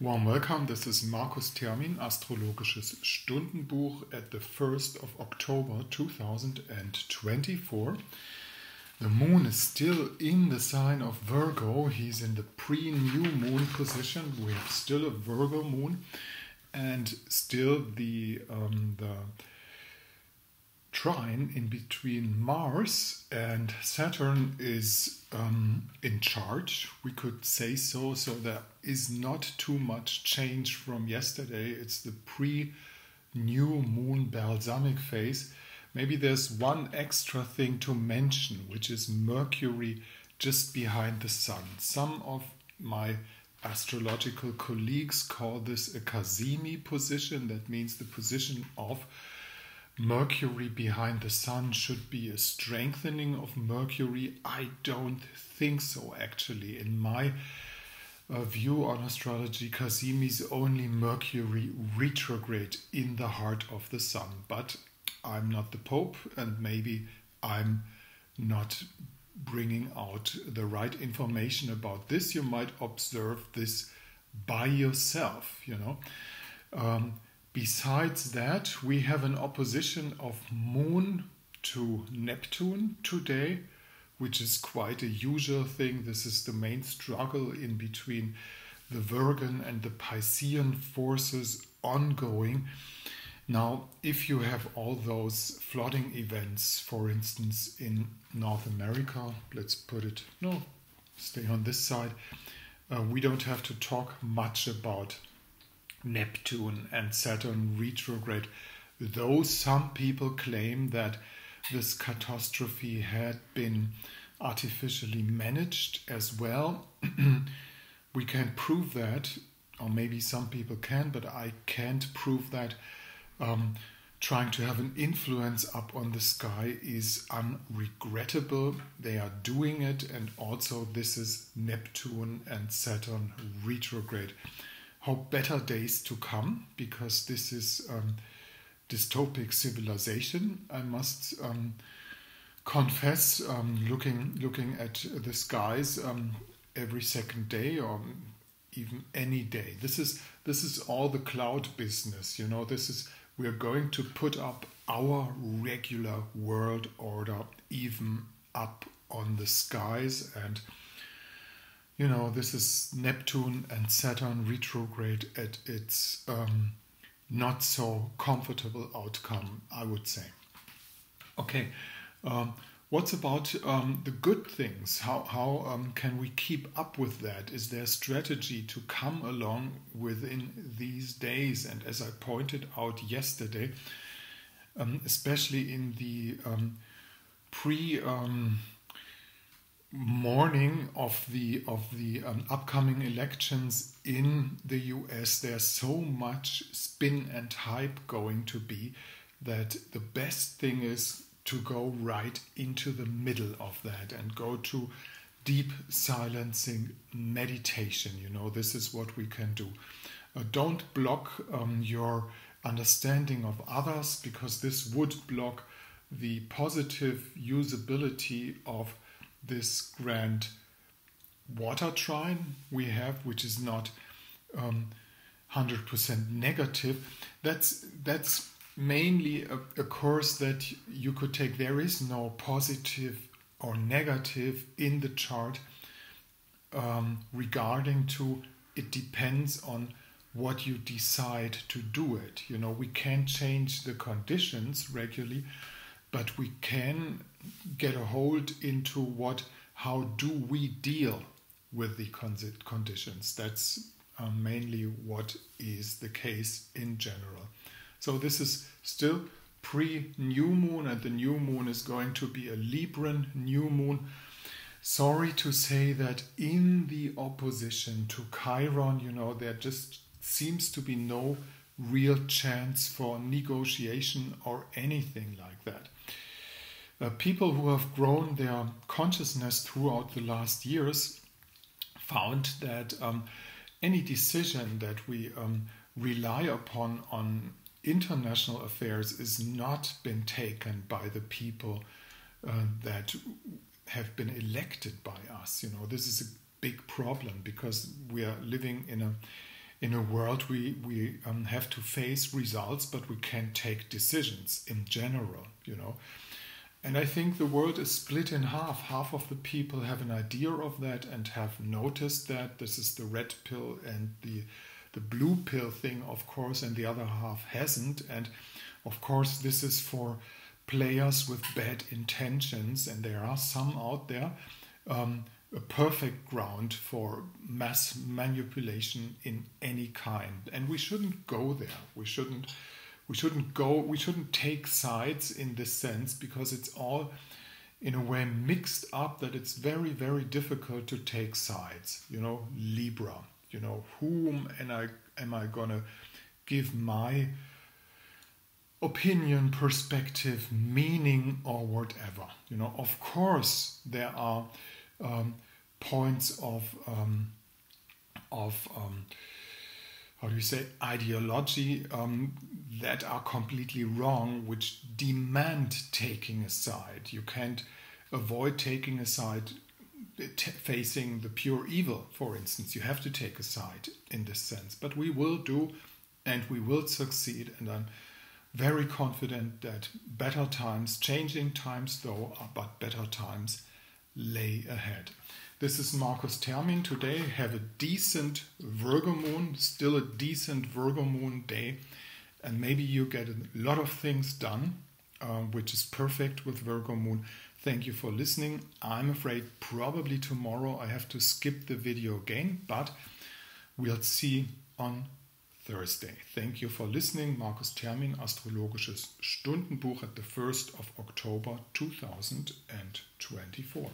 Warm welcome, this is Markus Termin, Astrologisches Stundenbuch at the 1st of October 2024. The moon is still in the sign of Virgo. He's in the pre-new moon position. We have still a Virgo moon and still the trine in between Mars and Saturn is in charge, we could say so. So there is not too much change from yesterday. It's the pre-new moon balsamic phase. Maybe there's one extra thing to mention, which is Mercury just behind the Sun. Some of my astrological colleagues call this a Cassini position. That means the position of Mercury behind the Sun should be a strengthening of Mercury. I don't think so, actually. In my view on astrology, Cassini is only Mercury retrograde in the heart of the Sun. But I'm not the Pope, and maybe I'm not bringing out the right information about this. You might observe this by yourself, Besides that, we have an opposition of Moon to Neptune today, which is quite a usual thing. This is the main struggle in between the Virgan and the Piscean forces ongoing. Now, if you have all those flooding events, for instance, in North America, stay on this side, we don't have to talk much about Neptune and Saturn retrograde, though some people claim that this catastrophe had been artificially managed as well. We can't prove that, or maybe some people can, but I can't prove that. Trying to have an influence up on the sky is unregrettable. They are doing it, and also this is Neptune and Saturn retrograde. Hope better days to come, because this is dystopic civilization. I must confess, looking at the skies every second day or even any day. This is all the cloud business. We're going to put up our regular world order even up on the skies, and this is Neptune and Saturn retrograde at its not so comfortable outcome, I would say. Okay, what's about the good things? How can we keep up with that? Is there a strategy to come along within these days? And as I pointed out yesterday, especially in the morning of the upcoming elections in the US, there's so much spin and hype going to be that the best thing is to go right into the middle of that and go to deep silencing meditation. This is what we can do. Don't block your understanding of others, because this would block the positive usability of this grand water trine we have, which is not 100% negative. That's mainly a course that you could take. There is no positive or negative in the chart regarding to it depends on what you decide to do it. We can't change the conditions regularly, but we can get a hold into how do we deal with the conditions. That's mainly what is the case in general. So this is still pre-new moon, and the new moon is going to be a Libran new moon. Sorry to say that in the opposition to Chiron, there just seems to be no real chance for negotiation or anything like that. People who have grown their consciousness throughout the last years found that any decision that we rely upon on international affairs is not been taken by the people that have been elected by us. This is a big problem, because we are living in in a world we have to face results, but we can't take decisions in general, you know. And I think the world is split in half. Half of the people have an idea of that and have noticed that this is the red pill and the blue pill thing, of course, and the other half hasn't. And of course, this is for players with bad intentions, and there are some out there. A perfect ground for mass manipulation in any kind, and we shouldn't go there. We shouldn't take sides in this sense, because it's all in a way mixed up that it's very, very difficult to take sides. You know, Libra, you know, whom am I gonna give my opinion, perspective, meaning, or whatever? You know, of course there are points of how do you say, ideology that are completely wrong, which demand taking a side. You can't avoid taking a side facing the pure evil, for instance. You have to take a side in this sense. But we will do, and we will succeed. And I'm very confident that better times, changing times though, but better times lay ahead. This is Markus Termin. Today have a decent Virgo moon, still a decent Virgo moon day, and maybe you get a lot of things done, which is perfect with Virgo moon. Thank you for listening. I'm afraid probably tomorrow I have to skip the video again, but we'll see on Thursday. Thank you for listening. Markus Termin, Astrologisches Stundenbuch at the 1st of October 2024.